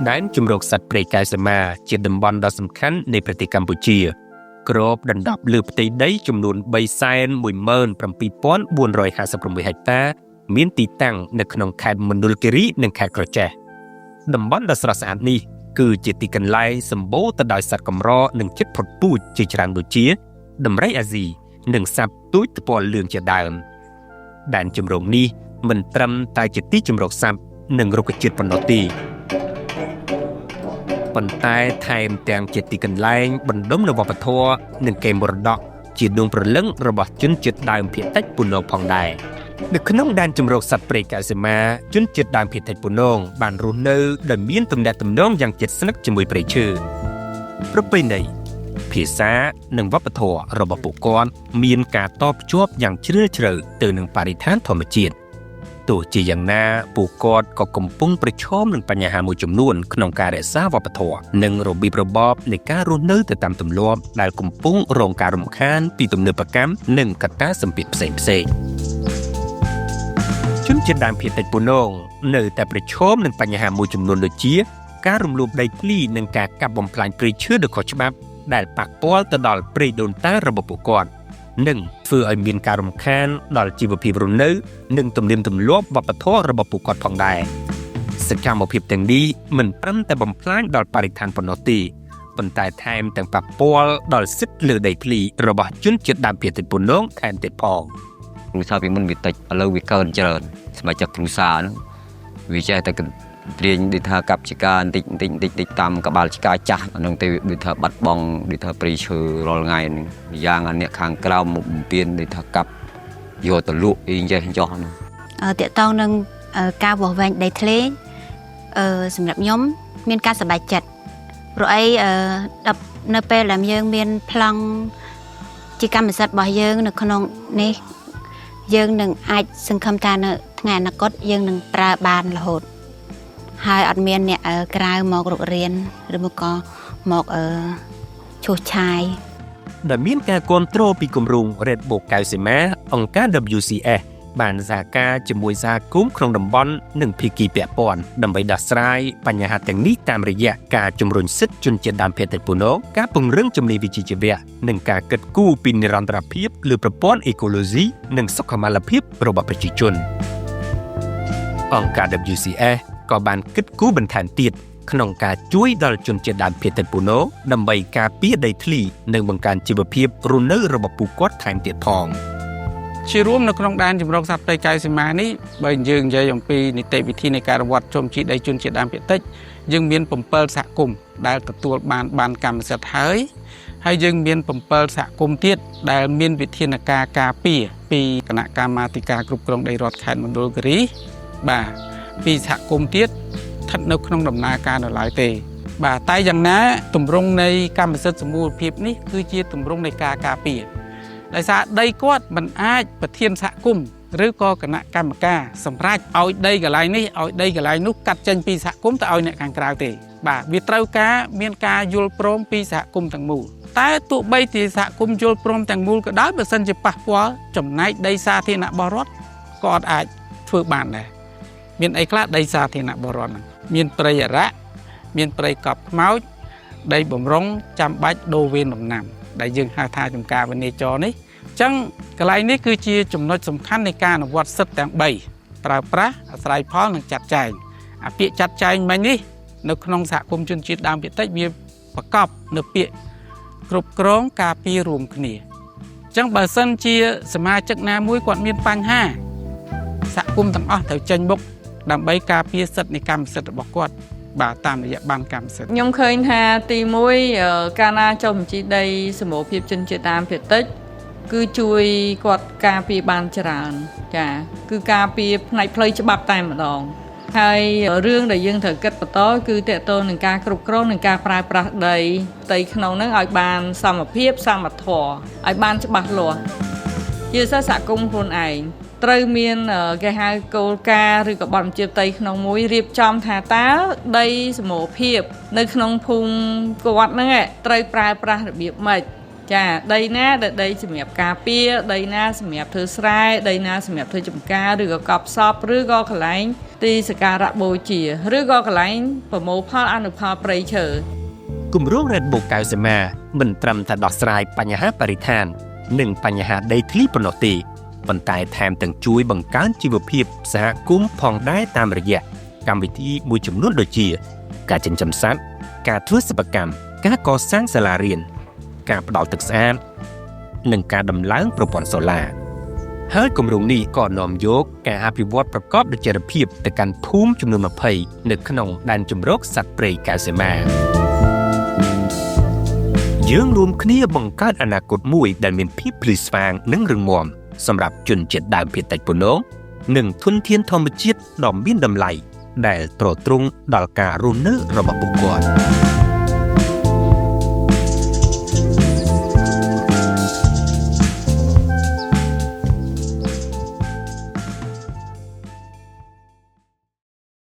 ដែនជម្រកសត្វព្រៃកែវសីមាជាតំបន់ដ៏សំខាន់នៃប្រទេសកម្ពុជាគ្របដណ្ដប់លើផ្ទៃដីចំនួន 317,456 ហិកតាមានទីតាំងនៅក្នុងខេត្តមណ្ឌលគិរីនិងខេត្តក្រចេះតំបន់ដ៏ស្រស់ស្អាតនេះគឺជាទីកន្លែងសម្បូរទៅដោយសត្វកម្រនិងជិតផុតពូជជាច្រើនដូចជាដំរីអាស៊ីនិងសត្វទូចថ្ពាល់លឿងជាដើមដែនជម្រកនេះមិនត្រឹមតែជាទីជម្រកសត្វនិងរុក្ខជាតិប៉ុណ្ណោះទេប៉ុន្តែថែមទាំងជាទីកន្លែងបណ្ដុំនូវវប្បធម៌និងកេរមរតកជាដួងព្រលឹងរបស់ជនជាតិដើមភាគតិចពូណូផងដែរនៅក្នុងដែនជម្រកសត្វព្រៃកែវសីមាជនជាតិដើមភាគតិចពូណូបានរស់នៅដោយមានទំនាក់ទំនងយ៉ាងជិតស្និទ្ធជាមួយព្រៃឈើប្រពៃណីភាសានិងវប្បធម៌របស់ពួកគាត់មានការតភ្ជាប់យ៉ាងជ្រាលជ្រៅទៅនឹងបរិស្ថានធម្មជាតិទោះជាយ៉ាងណាពួកគាត់ក៏កំពុងប្រឈមនឹងបញ្ហាមួយចំនួនក្នុងការរក្សាវប្បធម៌និងរបៀបរបបនៃការរស់នៅទៅតាមទម្លាប់ដែលកំពុងរងការរំខានពីទំនើបកម្មនិងកត្តាសម្ពាធផ្សេងៗជនជាតិដើមភាគតិចពូណូនៅតែប្រឈមនឹងបញ្ហាមួយចំនួនដូចជាការរំលោភដីធ្លីនិងការកាប់បំផ្លាញព្រៃឈើដោយខុសច្បាប់ដែលប៉ះពាល់ទៅដល់ព្រៃដូនតារបស់ពួកគាត់និងធ្វើឲ្យមានការរំខានដល់ជីវភាពរស់នៅនិងទំនៀមទម្លាប់វប្បធម៌របស់ពួកគាត់ផងដែរសកម្មភាពទាំងនេះមិនត្រឹមតែបំផ្លាញដល់បរិស្ថានប៉ុណ្ណោះទេប៉ុន្តែថែមទាំងប៉ះពាល់ដល់សិទ្ធិលើដីធ្លីរបស់ជនជាតិដើមភាគតិចពូណូថែមទៀតផងគ្រួសារពីមុនវាតិចឥឡូវវាកើនច្រើនស្បែកចិត្តគ្រួសារហ្នឹងវាចេះតែត្រៀងដូចថាកាប់ឆ្កាបន្តិចតាមក្បាលឆ្កាចាស់អានឹងទៅដូចថាបាត់បង់ដូចថាព្រៃឈើរាល់ថ្ងៃហ្នឹងយ៉ាងអាអ្នកខាងក្រៅមកបំពេញដូចថាកាប់យកទៅលក់អីចេះចោះហ្នឹងតាក់ទងនឹងការវាស់វែងដីធ្លីសម្រាប់ខ្ញុំមានការសប្បាយចិត្តព្រោះអីនៅពេលដែលយើងមានប្លង់ជាកម្មសិទ្ធិរបស់យើងនៅក្នុងនេះយើងនឹងអាចសង្ឃឹមថានៅថ្ងៃអនាគតយើងនឹងប្រើបានរហូតហើយអត់មានអ្នកក្រៅមករករៀនឬមកក៏មកឈូសឆាយដែលមានការគ្រប់គ្រងពីគម្រោង Red Book កែវសីមាអង្គការ WCS បានសហការជាមួយសហគមន៍ក្នុងតំបន់និងភាគីពាក់ព័ន្ធដើម្បីដោះស្រាយបញ្ហាទាំងនេះតាមរយៈការជំរុញសិទ្ធិជនជាតិដើមភាគតិចពូណូការពង្រឹងជំនាញវិជ្ជាជីវៈនិងការគិតគូរពីនិរន្តរភាពលើប្រព័ន្ធអេកូឡូស៊ីនិងសុខុមាលភាពរបស់ប្រជាជនអង្គការ WCS ក៏បានគិតគូរបន្ថែមទៀតក្នុងការជួយដល់ជនជាតិដើមភាគតិចពូណូដើម្បីការពារដីធ្លីនិងបង្កើនជីវភាពរស់នៅរបស់ពួកគាត់ថែមទៀតផងជារួមនៅក្នុងដែនជម្រកសត្វព្រៃកែវសីមានេះបើយើងនិយាយអំពីនីតិវិធីនៃការរវត្តជុំជីដីជនជាតិដើមភាគតិចយើងមាន7សហគមន៍ដែលទទួលបានកម្មសិទ្ធិហើយយើងមាន7សហគមន៍ទៀតដែលមានវិធានការការពារពីគណៈកម្មាធិការគ្រប់គ្រងដីរដ្ឋខេត្តមណ្ឌលគិរីបាទពីសហគមន៍ទៀតស្ថិតនៅក្នុងដំណើរការនៅឡើយទេបាទតែយ៉ាងណាទម្រង់នៃកម្មសិទ្ធិសមូលភាពនេះគឺជាទម្រង់នៃការការពារដោយសារដីគាត់មិនអាចប្រធានសហគមន៍ឬក៏គណៈកម្មការសម្រាប់ឲ្យដីកន្លែងនេះឲ្យដីកន្លែងនោះកាត់ចេញពីសហគមន៍ទៅឲ្យអ្នកខាងក្រៅទេបាទវាត្រូវការមានការយល់ព្រមពីសហគមន៍ទាំងមូលតែទោះបីជាសហគមន៍យល់ព្រមទាំងមូលក៏ដោយបើសិនជាប៉ះពាល់ចំណែកដីសាធារណៈរបស់រដ្ឋក៏អត់អាចធ្វើបានដែរមានអីខ្លះដីសាធារណៈរបស់រដ្ឋហ្នឹងមានព្រៃអរៈមានព្រៃកប់ខ្មោចដីបំរុងចាំបាច់ដូរវេនដំណាំដែលយើងហៅថាចំការវេនេចរនេះអញ្ចឹងកន្លែងនេះគឺជាចំណុចសំខាន់នៃការអនុវត្តសិទ្ធិទាំង3ប្រើប្រាស់អាស្រ័យផលនិងចាត់ចែងអាពាក្យចាត់ចែងមិញនេះនៅក្នុងសហគមន៍ជនជាតិដើមភាគតិចវាប្រកបនៅពាក្យគ្រប់គ្រងការពាររួមគ្នាអញ្ចឹងបើសិនជាសមាជិកណាមួយគាត់មានបញ្ហាសហគមន៍ទាំងអស់ត្រូវចេញមុខដើម្បីការពារសិទ្ធិនៃកម្មសិទ្ធិរបស់គាត់បាទតាមរយៈបានកម្មសិទ្ធិខ្ញុំឃើញថាទី1កាលណាចុះបញ្ជីដីសមូហភាពជនជាតិដើមភាគតិចគឺជួយគាត់ការពារបានច្រើនចាគឺការពារផ្នែកផ្លូវច្បាប់តែម្ដងហើយរឿងដែលយើងត្រូវគិតបន្តគឺតកតងនឹងការគ្រប់គ្រងនិងការប្រើប្រាស់ដីផ្ទៃក្នុងហ្នឹងឲ្យបានសមភាពសមធម៌ឲ្យបានច្បាស់លាស់ជាសហគមន៍ខ្លួនឯងត្រូវមានគេហៅគោលការណ៍ឬក៏បទបញ្ជាផ្ទៃក្នុងមួយរៀបចំថាតើដីសមូហភាពនៅក្នុងភូមិគាត់ហ្នឹងត្រូវប្រើប្រាស់របៀបម៉េច ចាដីណាដែលដីសម្រាប់ការពារដីណាសម្រាប់ធ្វើស្រែដីណាសម្រាប់ធ្វើចម្ការឬក៏កប់សពឬក៏កន្លែងទីសក្ការៈបូជាឬក៏កន្លែងប្រមូលផលអនុផលព្រៃឈើ គម្រោង Red Book កៅសីមាមិនត្រឹមតែដោះស្រាយបញ្ហាបរិស្ថាននិងបញ្ហាដីធ្លីប៉ុណ្ណោះទេប៉ុន្តែថែមទាំងជួយបង្កើនជីវភាពសហគមន៍ផងដែរតាមរយៈកម្មវិធីមួយចំនួនដូចជាការចិញ្ចឹមសត្វការធ្វើសិប្បកម្មការកសាងសាលារៀនការផ្ដល់ទឹកស្អាតនិងការដំឡើងប្រព័ន្ធសូឡាហើយគម្រោងនេះក៏នាំយកការអភិវឌ្ឍប្រកបដោយចីរភាពទៅកាន់ភូមិចំនួន20នៅក្នុងដែនជម្រកសត្វព្រៃកៅសីមាយើងរួមគ្នាបង្កើតអនាគតមួយដែលមានភាពភ្លឺស្វាងនិងរឹងមាំសម្រាប់ជនជាតិដើមភាគតិចប៉ុណ្ណោះនិងធនធានធម្មជាតិដ៏មានតម្លៃដែលទ្រទ្រង់ដល់ការរស់នៅរបស់ពួកគាត់